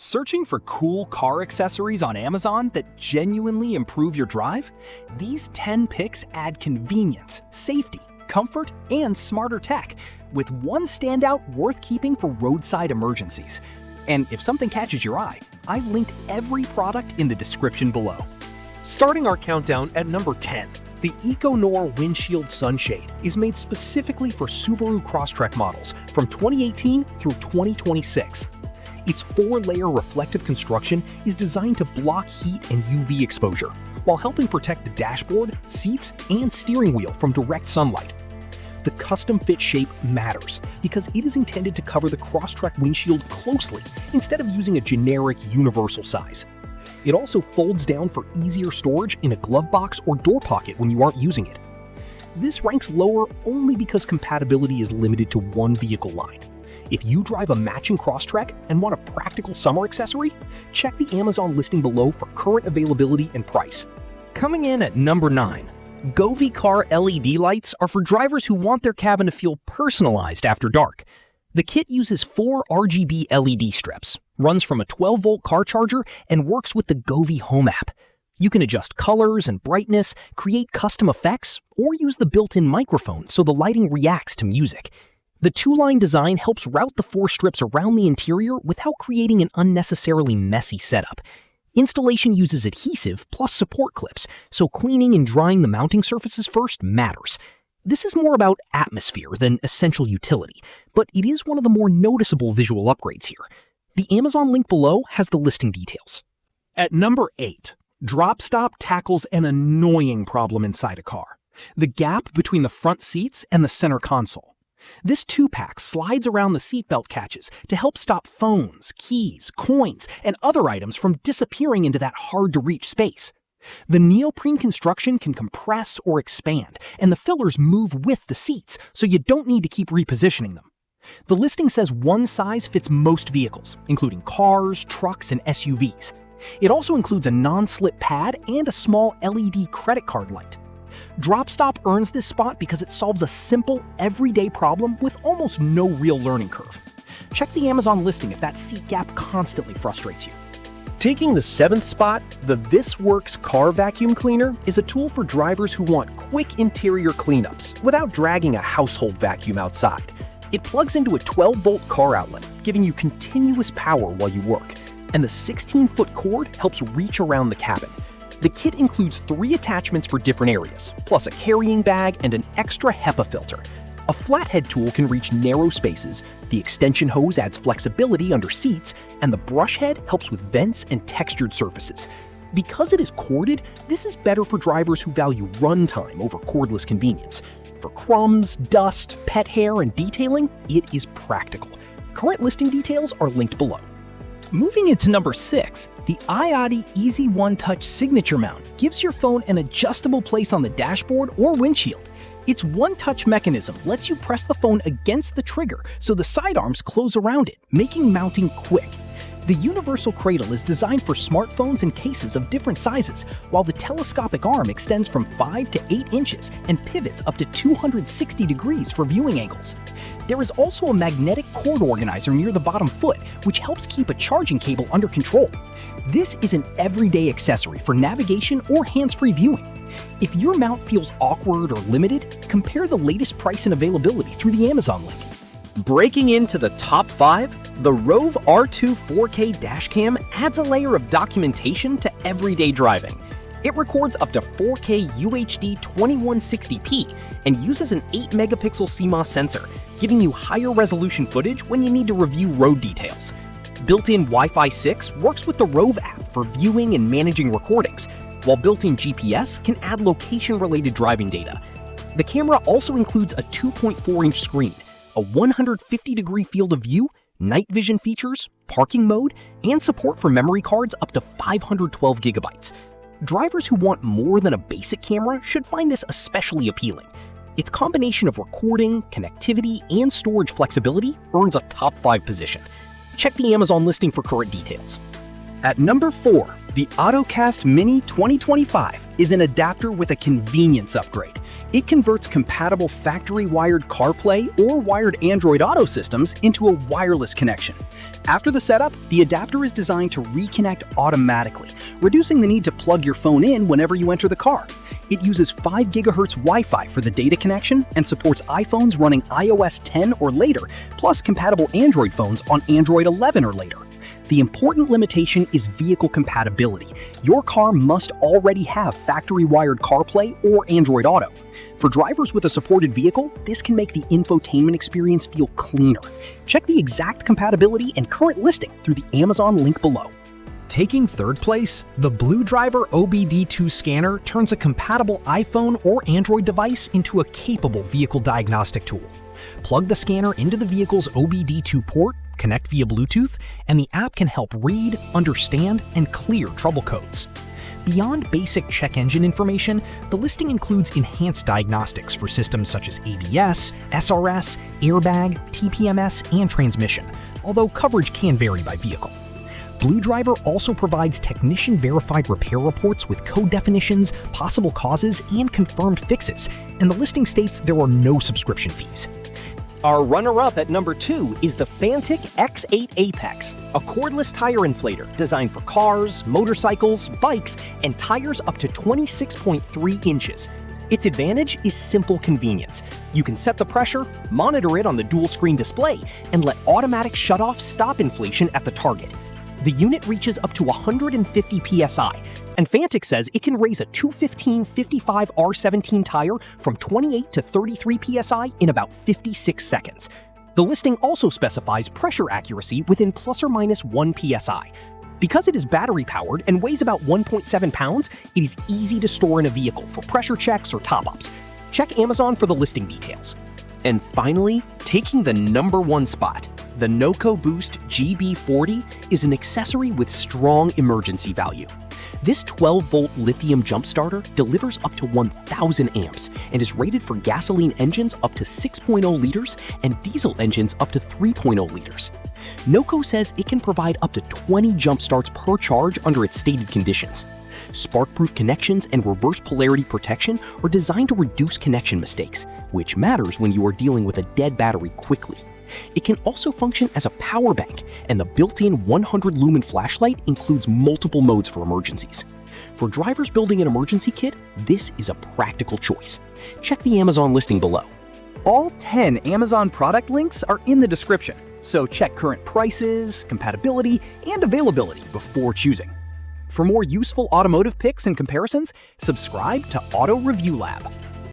Searching for cool car accessories on Amazon that genuinely improve your drive? These 10 picks add convenience, safety, comfort, and smarter tech, with one standout worth keeping for roadside emergencies. And if something catches your eye, I've linked every product in the description below. Starting our countdown at number 10, the EcoNour Windshield Sunshade is made specifically for Subaru Crosstrek models from 2018 through 2026. Its 4-layer reflective construction is designed to block heat and UV exposure, while helping protect the dashboard, seats, and steering wheel from direct sunlight. The custom-fit shape matters because it is intended to cover the Crosstrek windshield closely instead of using a generic universal size. It also folds down for easier storage in a glove box or door pocket when you aren't using it. This ranks lower only because compatibility is limited to one vehicle line. If you drive a matching Crosstrek and want a practical summer accessory, check the Amazon listing below for current availability and price. Coming in at number 9, Govee Car LED Lights are for drivers who want their cabin to feel personalized after dark. The kit uses 4 RGB LED strips, runs from a 12-volt car charger, and works with the Govee Home app. You can adjust colors and brightness, create custom effects, or use the built-in microphone so the lighting reacts to music. The 2-line design helps route the 4 strips around the interior without creating an unnecessarily messy setup. Installation uses adhesive plus support clips, so cleaning and drying the mounting surfaces first matters. This is more about atmosphere than essential utility, but it is one of the more noticeable visual upgrades here. The Amazon link below has the listing details. At number 8, Drop Stop tackles an annoying problem inside a car: the gap between the front seats and the center console. This 2-pack slides around the seatbelt catches to help stop phones, keys, coins, and other items from disappearing into that hard-to-reach space. The neoprene construction can compress or expand, and the fillers move with the seats, so you don't need to keep repositioning them. The listing says one size fits most vehicles, including cars, trucks, and SUVs. It also includes a non-slip pad and a small LED credit card light. Drop Stop earns this spot because it solves a simple, everyday problem with almost no real learning curve. Check the Amazon listing if that seat gap constantly frustrates you. Taking the 7th spot, the THISWORX Car Vacuum Cleaner is a tool for drivers who want quick interior cleanups without dragging a household vacuum outside. It plugs into a 12-volt car outlet, giving you continuous power while you work, and the 16-foot cord helps reach around the cabin. The kit includes 3 attachments for different areas, plus a carrying bag and an extra HEPA filter. A flathead tool can reach narrow spaces, the extension hose adds flexibility under seats, and the brush head helps with vents and textured surfaces. Because it is corded, this is better for drivers who value runtime over cordless convenience. For crumbs, dust, pet hair, and detailing, it is practical. Current listing details are linked below. Moving into number 6, the iOttie Easy One Touch Signature Mount gives your phone an adjustable place on the dashboard or windshield. Its one-touch mechanism lets you press the phone against the trigger so the sidearms close around it, making mounting quick. The universal cradle is designed for smartphones and cases of different sizes, while the telescopic arm extends from 5 to 8 inches and pivots up to 260 degrees for viewing angles. There is also a magnetic cord organizer near the bottom foot, which helps keep a charging cable under control. This is an everyday accessory for navigation or hands-free viewing. If your mount feels awkward or limited, compare the latest price and availability through the Amazon link. Breaking into the top 5, the ROVE R2 4K dashcam adds a layer of documentation to everyday driving. It records up to 4K UHD 2160p and uses an 8-megapixel CMOS sensor, giving you higher resolution footage when you need to review road details. Built-in Wi-Fi 6 works with the ROVE app for viewing and managing recordings, while built-in GPS can add location-related driving data. The camera also includes a 2.4-inch screen, a 150-degree field of view, night vision features, parking mode, and support for memory cards up to 512 gigabytes. Drivers who want more than a basic camera should find this especially appealing. Its combination of recording, connectivity, and storage flexibility earns a top 5 position. Check the Amazon listing for current details. At number 4, the AutoTOCAST Mini 2025 is an adapter with a convenience upgrade. It converts compatible factory-wired CarPlay or wired Android Auto systems into a wireless connection. After the setup, the adapter is designed to reconnect automatically, reducing the need to plug your phone in whenever you enter the car. It uses 5 GHz Wi-Fi for the data connection and supports iPhones running iOS 10 or later, plus compatible Android phones on Android 11 or later. The important limitation is vehicle compatibility. Your car must already have factory-wired CarPlay or Android Auto. For drivers with a supported vehicle, this can make the infotainment experience feel cleaner. Check the exact compatibility and current listing through the Amazon link below. Taking third place, the BlueDriver OBD2 scanner turns a compatible iPhone or Android device into a capable vehicle diagnostic tool. Plug the scanner into the vehicle's OBD2 port, connect via Bluetooth, and the app can help read, understand, and clear trouble codes. Beyond basic check engine information, the listing includes enhanced diagnostics for systems such as ABS, SRS, airbag, TPMS, and transmission, although coverage can vary by vehicle. BlueDriver also provides technician-verified repair reports with code definitions, possible causes, and confirmed fixes, and the listing states there are no subscription fees. Our runner-up at number 2 is the Fanttik X8 Apex, a cordless tire inflator designed for cars, motorcycles, bikes, and tires up to 26.3 inches. Its advantage is simple convenience. You can set the pressure, monitor it on the dual-screen display, and let automatic shutoff stop inflation at the target. The unit reaches up to 150 psi, and Fanttik says it can raise a 215/55 R17 tire from 28 to 33 psi in about 56 seconds. The listing also specifies pressure accuracy within plus or minus 1 psi. Because it is battery-powered and weighs about 1.7 pounds, it is easy to store in a vehicle for pressure checks or top-ups. Check Amazon for the listing details. And finally, taking the number 1 spot, the NOCO Boost GB40 is an accessory with strong emergency value. This 12-volt lithium jump starter delivers up to 1,000 amps and is rated for gasoline engines up to 6.0 liters and diesel engines up to 3.0 liters. NOCO says it can provide up to 20 jump starts per charge under its stated conditions. Spark-proof connections and reverse polarity protection are designed to reduce connection mistakes, which matters when you are dealing with a dead battery quickly. It can also function as a power bank, and the built-in 100-lumen flashlight includes multiple modes for emergencies. For drivers building an emergency kit, this is a practical choice. Check the Amazon listing below. All 10 Amazon product links are in the description, so check current prices, compatibility, and availability before choosing. For more useful automotive picks and comparisons, subscribe to Auto Review Lab.